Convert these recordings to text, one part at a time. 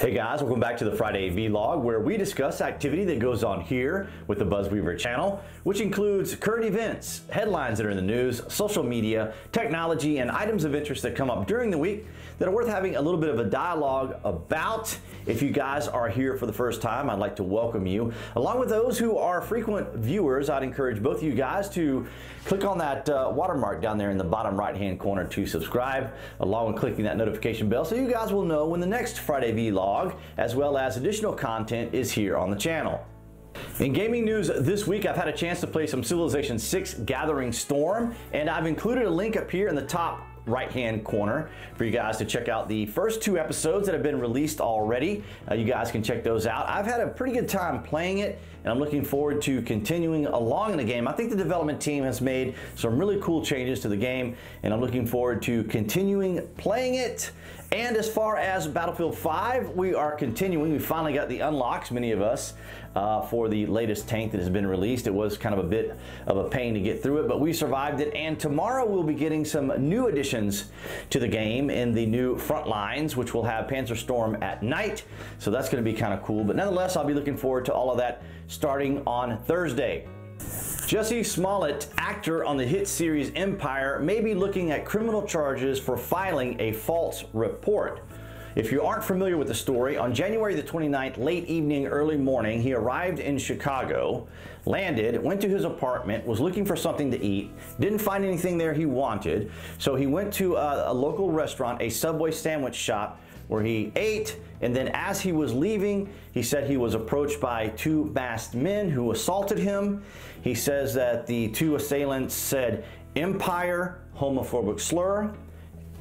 Hey guys, welcome back to the Friday Vlog, where we discuss activity that goes on here with the BuzWeaver channel, which includes current events, headlines that are in the news, social media, technology, and items of interest that come up during the week that are worth having a little bit of a dialogue about. If you guys are here for the first time, I'd like to welcome you. Along with those who are frequent viewers, I'd encourage both of you guys to click on that watermark down there in the bottom right-hand corner to subscribe, along with clicking that notification bell so you guys will know when the next Friday Vlog, as well as additional content, is here on the channel. In gaming news this week, I've had a chance to play some Civilization 6 Gathering Storm, and I've included a link up here in the top right-hand corner for you guys to check out the first 2 episodes that have been released already. You guys can check those out. I've had a pretty good time playing it, and I'm looking forward to continuing along in the game. I think the development team has made some really cool changes to the game, and I'm looking forward to continuing playing it. And as far as Battlefield 5, we are continuing. We finally got the unlocks, many of us, for the latest tank that has been released. It was kind of a bit of a pain to get through it, but we survived it. And tomorrow we'll be getting some new additions to the game in the new front lines, which will have Panzer Storm at night. So that's going to be kind of cool. But nonetheless, I'll be looking forward to all of that starting on Thursday. Jussie Smollett, actor on the hit series Empire, may be looking at criminal charges for filing a false report. If you aren't familiar with the story, on January the 29th, late evening, early morning, he arrived in Chicago, landed, went to his apartment, was looking for something to eat, didn't find anything there he wanted, so he went to a local restaurant, a Subway sandwich shop, where he ate, and then as he was leaving, he said he was approached by 2 masked men who assaulted him. He says that the 2 assailants said Empire, homophobic slur,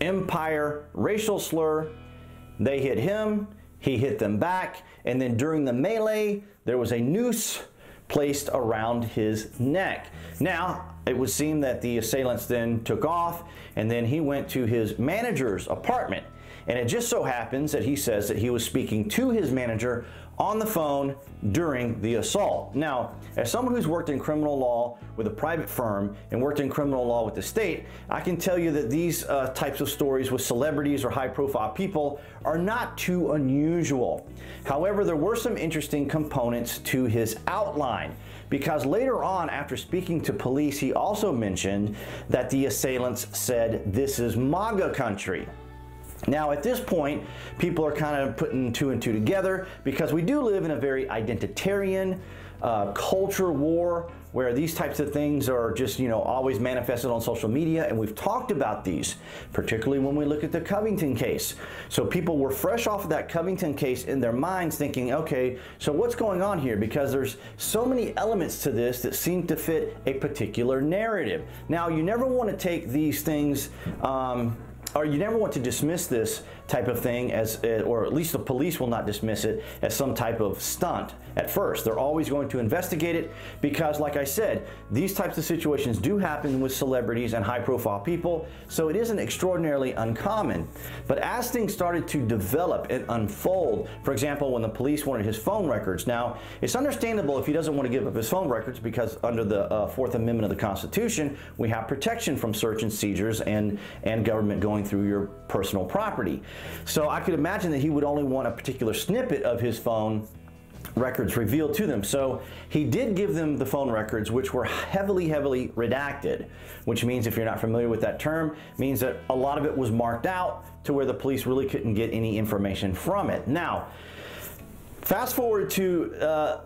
Empire, racial slur. They hit him, he hit them back, and then during the melee, there was a noose placed around his neck. Now, it would seem that the assailants then took off, and then he went to his manager's apartment. And it just so happens that he says that he was speaking to his manager on the phone during the assault. Now, as someone who's worked in criminal law with a private firm and worked in criminal law with the state, I can tell you that these types of stories with celebrities or high-profile people are not too unusual. However, there were some interesting components to his outline, because later on, after speaking to police, he also mentioned that the assailants said, "This is MAGA country." Now, at this point, people are kind of putting 2 and 2 together, because we do live in a very identitarian culture war where these types of things are just, always manifested on social media, and we've talked about these, particularly when we look at the Covington case. So people were fresh off of that Covington case in their minds thinking, okay, so what's going on here? Because there's so many elements to this that seem to fit a particular narrative. Now, you never want to take these things or you never want to dismiss this type of thing as, or at least the police will not dismiss it as some type of stunt at first. They're always going to investigate it because, like I said, these types of situations do happen with celebrities and high-profile people, so it isn't extraordinarily uncommon. But as things started to develop and unfold, for example, when the police wanted his phone records, now, it's understandable if he doesn't want to give up his phone records because under the 4th Amendment of the Constitution, we have protection from search and seizures and government going through your personal property. So I could imagine that he would only want a particular snippet of his phone records revealed to them. So he did give them the phone records, which were heavily redacted, which means, if you're not familiar with that term, means that a lot of it was marked out to where the police really couldn't get any information from it. Now, fast forward to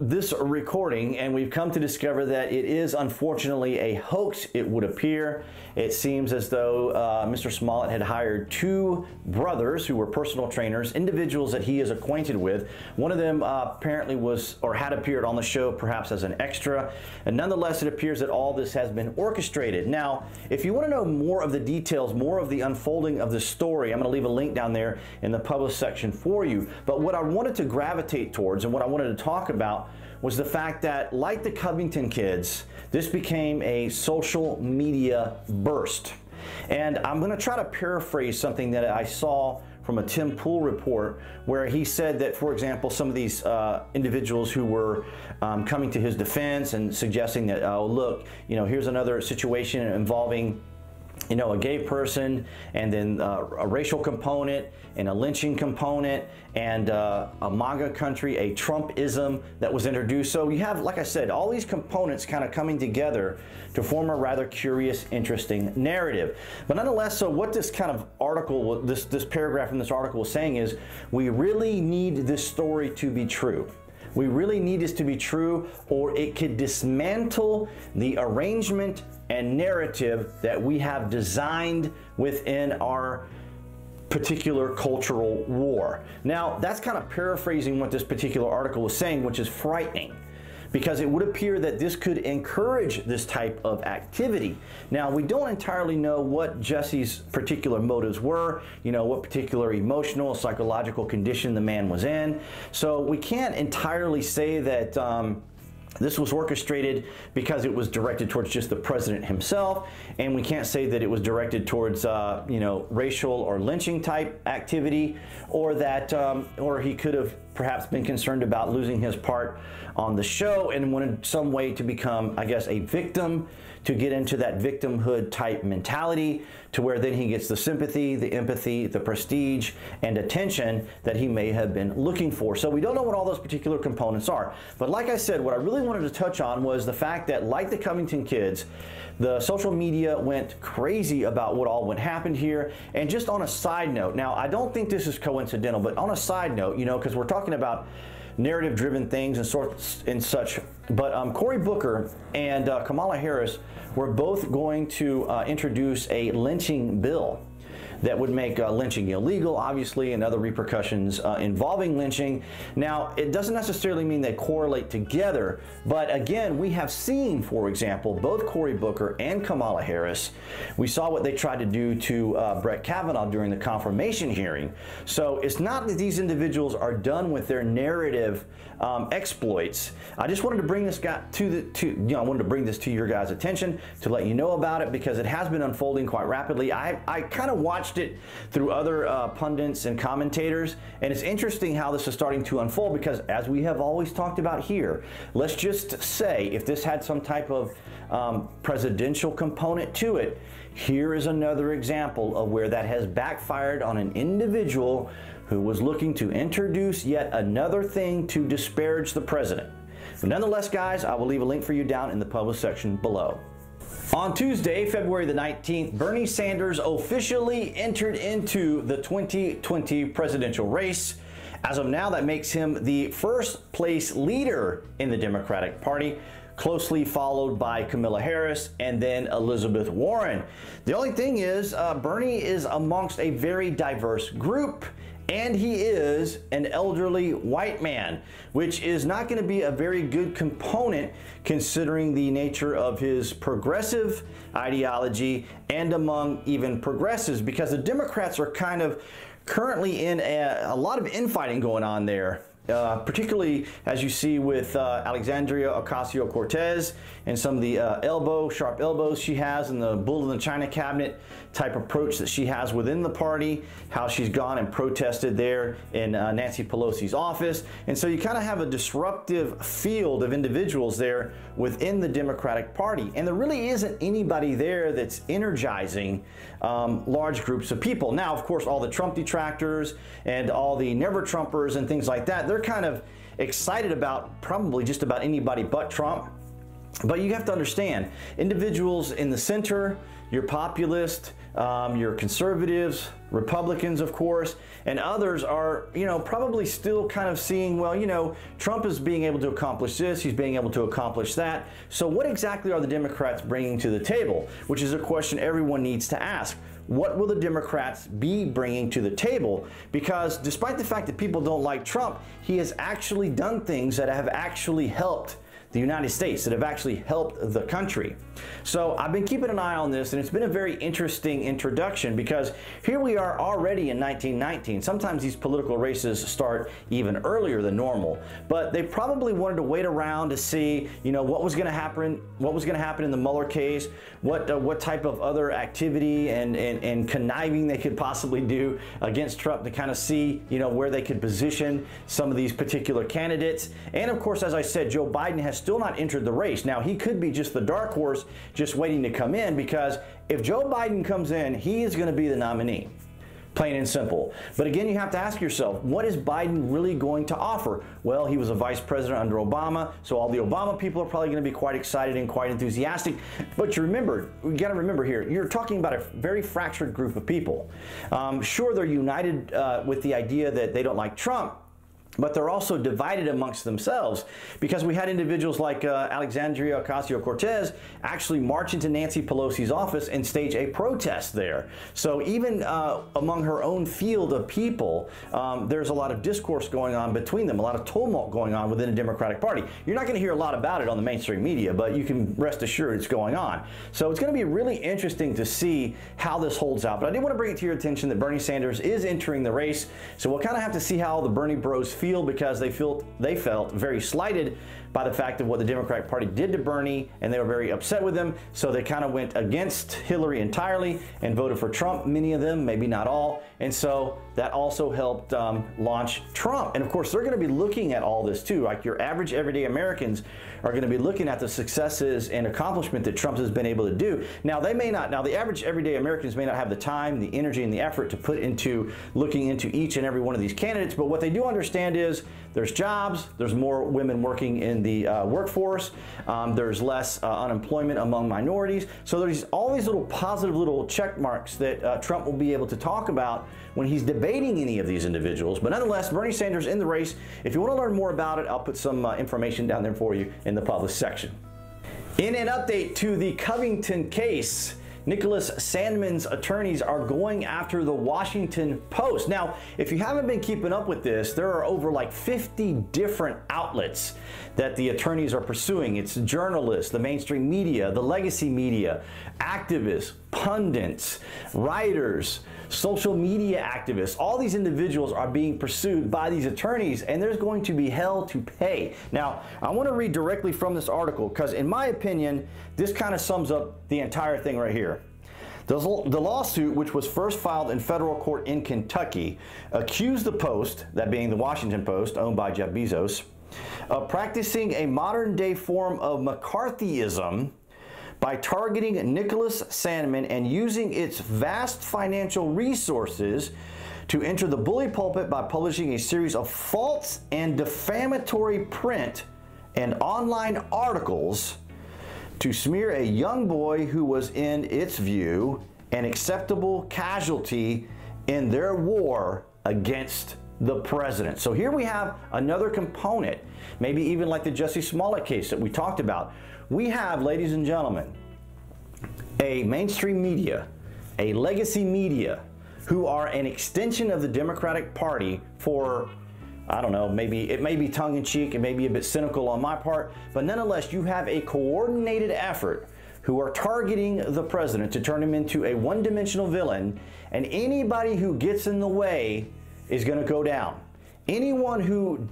this recording, and we've come to discover that it is unfortunately a hoax, it would appear. It seems as though Mr. Smollett had hired 2 brothers who were personal trainers, individuals that he is acquainted with. One of them apparently was, or had appeared on the show perhaps as an extra, and nonetheless it appears that all this has been orchestrated. Now, if you want to know more of the details, more of the unfolding of the story, I'm going to leave a link down there in the published section for you. But what I wanted to gravitate towards and what I wanted to talk about was the fact that, like the Covington kids, this became a social media burst. And I'm going to try to paraphrase something that I saw from a Tim Pool report, where he said that, for example, some of these individuals who were coming to his defense and suggesting that, oh, look, here's another situation involving you know, a gay person, and then a racial component, and a lynching component, and a MAGA country, a Trumpism that was introduced. So you have, like I said, all these components kind of coming together to form a rather curious, interesting narrative. But nonetheless, so what this kind of article, this paragraph in this article was saying is, we really need this story to be true. We really need this to be true, or it could dismantle the arrangement and narrative that we have designed within our particular cultural war. Now, that's kind of paraphrasing what this particular article was saying, which is frightening, because it would appear that this could encourage this type of activity. Now, we don't entirely know what Jussie's particular motives were, you know, what particular emotional, psychological condition the man was in. So we can't entirely say that this was orchestrated because it was directed towards just the president himself, and we can't say that it was directed towards you know, racial or lynching type activity, or that or he could have perhaps been concerned about losing his part on the show and wanted some way to become, I guess, a victim, to get into that victimhood type mentality, to where then he gets the sympathy, the empathy, the prestige, and attention that he may have been looking for. So we don't know what all those particular components are. But like I said, what I really wanted to touch on was the fact that, like the Covington kids, the social media went crazy about what all went happened here. And just on a side note, now I don't think this is coincidental, but on a side note, you know, because we're talking about narrative-driven things and such. But Cory Booker and Kamala Harris were both going to introduce a lynching bill that would make lynching illegal, obviously, and other repercussions involving lynching. Now, it doesn't necessarily mean they correlate together, but again, we have seen, for example, both Cory Booker and Kamala Harris. We saw what they tried to do to Brett Kavanaugh during the confirmation hearing. So it's not that these individuals are done with their narrative exploits. I just wanted to bring this guy I wanted to bring this to your guys' attention to let you know about it, because it has been unfolding quite rapidly. I kind of watched it through other pundits and commentators, and it's interesting how this is starting to unfold, because as we have always talked about here, let's just say if this had some type of presidential component to it, here is another example of where that has backfired on an individual who was looking to introduce yet another thing to disparage the president. But nonetheless, guys, I will leave a link for you down in the published section below. On Tuesday, February the 19th, Bernie Sanders officially entered into the 2020 presidential race. As of now, that makes him the first place leader in the Democratic Party, closely followed by Kamala Harris and then Elizabeth Warren. The only thing is, Bernie is amongst a very diverse group, and he is an elderly white man, which is not going to be a very good component considering the nature of his progressive ideology and among even progressives, because the Democrats are kind of currently in a lot of infighting going on there. Particularly as you see with Alexandria Ocasio-Cortez and some of the sharp elbows she has, and the bull in the china cabinet type approach that she has within the party, how she's gone and protested there in Nancy Pelosi's office. And so you kind of have a disruptive field of individuals there within the Democratic Party. And there really isn't anybody there that's energizing large groups of people. Now, of course, all the Trump detractors and all the never Trumpers and things like that, they're kind of excited about probably just about anybody but Trump. But you have to understand, individuals in the center, your populist, your conservatives, Republicans, of course, and others are, you know, probably still kind of seeing, well, you know, Trump is being able to accomplish this, he's being able to accomplish that. So what exactly are the Democrats bringing to the table? Which is a question everyone needs to ask. What will the Democrats be bringing to the table? Because despite the fact that people don't like Trump, he has actually done things that have actually helped the United States, that have actually helped the country. So I've been keeping an eye on this, and it's been a very interesting introduction, because here we are already in 1919. Sometimes these political races start even earlier than normal, but they probably wanted to wait around to see, you know, what was going to happen in the Mueller case, what type of other activity and conniving they could possibly do against Trump, to kind of see, you know, where they could position some of these particular candidates. And of course, as I said, Joe Biden has still not entered the race. Now, he could be just the dark horse, just waiting to come in, because if Joe Biden comes in, he is going to be the nominee. Plain and simple. But again, you have to ask yourself, what is Biden really going to offer? Well, he was a vice president under Obama, so all the Obama people are probably going to be quite excited and quite enthusiastic. But you got to remember here, you're talking about a very fractured group of people. Sure, they're united with the idea that they don't like Trump, but they're also divided amongst themselves, because we had individuals like Alexandria Ocasio-Cortez actually march into Nancy Pelosi's office and stage a protest there. So even among her own field of people, there's a lot of discourse going on between them, a lot of tumult going on within the Democratic Party. You're not going to hear a lot about it on the mainstream media, but you can rest assured it's going on. So it's going to be really interesting to see how this holds out. But I did want to bring it to your attention that Bernie Sanders is entering the race. So we'll kind of have to see how the Bernie bros feel, because they felt very slighted by the fact of what the Democratic Party did to Bernie, and they were very upset with him. So they kind of went against Hillary entirely and voted for Trump, many of them, maybe not all. And so that also helped launch Trump. And of course, they're going to be looking at all this too. Like your average everyday Americans are going to be looking at the successes and accomplishment that Trump has been able to do. Now, they may not, now the average everyday Americans may not have the time, the energy, and the effort to put into looking into each and every one of these candidates, but what they do understand is there's jobs, there's more women working in the workforce, there's less unemployment among minorities. So there's all these little positive little check marks that Trump will be able to talk about when he's debating any of these individuals. But nonetheless, Bernie Sanders in the race. If you want to learn more about it, I'll put some information down there for you in the published section. In an update to the Covington case, Nicholas Sandmann's attorneys are going after the Washington Post. Now, if you haven't been keeping up with this, there are over like 50 different outlets that the attorneys are pursuing. It's journalists, the mainstream media, the legacy media, activists, pundits, writers, social media activists. All these individuals are being pursued by these attorneys, and there's going to be hell to pay. Now, I want to read directly from this article because, in my opinion, this kind of sums up the entire thing right here. The lawsuit, which was first filed in federal court in Kentucky, accused the Post, that being the Washington Post, owned by Jeff Bezos, of practicing a modern-day form of McCarthyism by targeting Nicholas Sandmann and using its vast financial resources to enter the bully pulpit by publishing a series of false and defamatory print and online articles to smear a young boy who was, in its view, an acceptable casualty in their war against the president. So here we have another component, maybe even like the Jussie Smollett case that we talked about. We have, ladies and gentlemen, a mainstream media, a legacy media, who are an extension of the Democratic Party for, I don't know, maybe it may be tongue-in-cheek, it may be a bit cynical on my part, but nonetheless, you have a coordinated effort who are targeting the president to turn him into a one-dimensional villain, and anybody who gets in the way is going to go down. Anyone who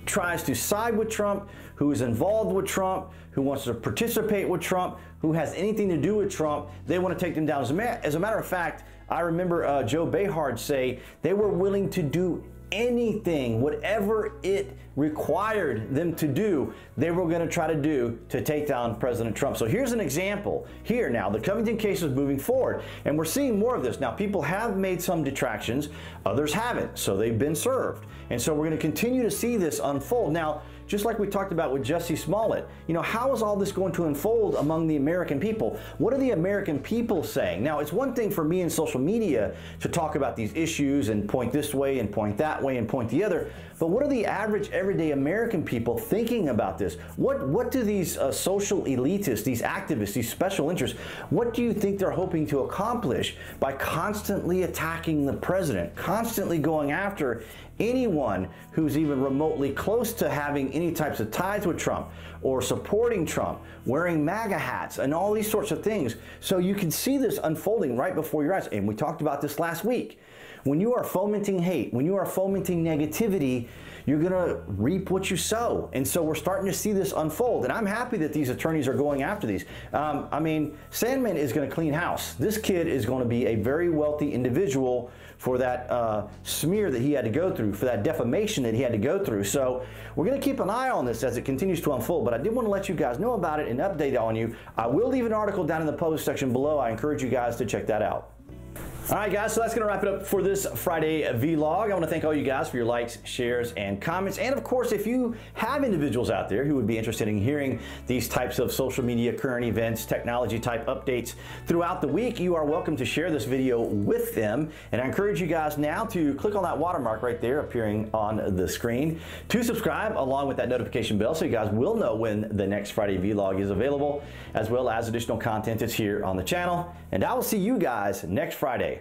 tries to side with Trump, who is involved with Trump, who wants to participate with Trump, who has anything to do with Trump, they want to take them down. As a matter of fact, I remember Joe Behar say they were willing to do anything, whatever it required them to do, they were going to try to do to take down President Trump. So here's an example. Here now, the Covington case is moving forward, and we're seeing more of this. Now, people have made some detractions, others haven't, so they've been served. And so we're going to continue to see this unfold. Now, just like we talked about with Jussie Smollett, you know, how is all this going to unfold among the American people? What are the American people saying? Now, it's one thing for me in social media to talk about these issues and point this way and point that way and point the other, but what are the average everyday American people thinking about this? What do these social elitists, these activists, these special interests, what do you think they're hoping to accomplish by constantly attacking the president, constantly going after anyone who's even remotely close to having any types of ties with Trump or supporting Trump, wearing MAGA hats and all these sorts of things? So you can see this unfolding right before your eyes. And we talked about this last week. When you are fomenting hate, when you are fomenting negativity, you're gonna reap what you sow. And so we're starting to see this unfold. And I'm happy that these attorneys are going after these. I mean, Sandman is gonna clean house. This kid is gonna be a very wealthy individual for that smear that he had to go through, for that defamation that he had to go through. So we're going to keep an eye on this as it continues to unfold, but I did want to let you guys know about it and update on you. I will leave an article down in the post section below. I encourage you guys to check that out. All right, guys, so that's going to wrap it up for this Friday vlog. I want to thank all you guys for your likes, shares, and comments. And of course, if you have individuals out there who would be interested in hearing these types of social media, current events, technology type updates throughout the week, you are welcome to share this video with them. And I encourage you guys now to click on that watermark right there appearing on the screen to subscribe along with that notification bell so you guys will know when the next Friday vlog is available, as well as additional content that's here on the channel. And I will see you guys next Friday.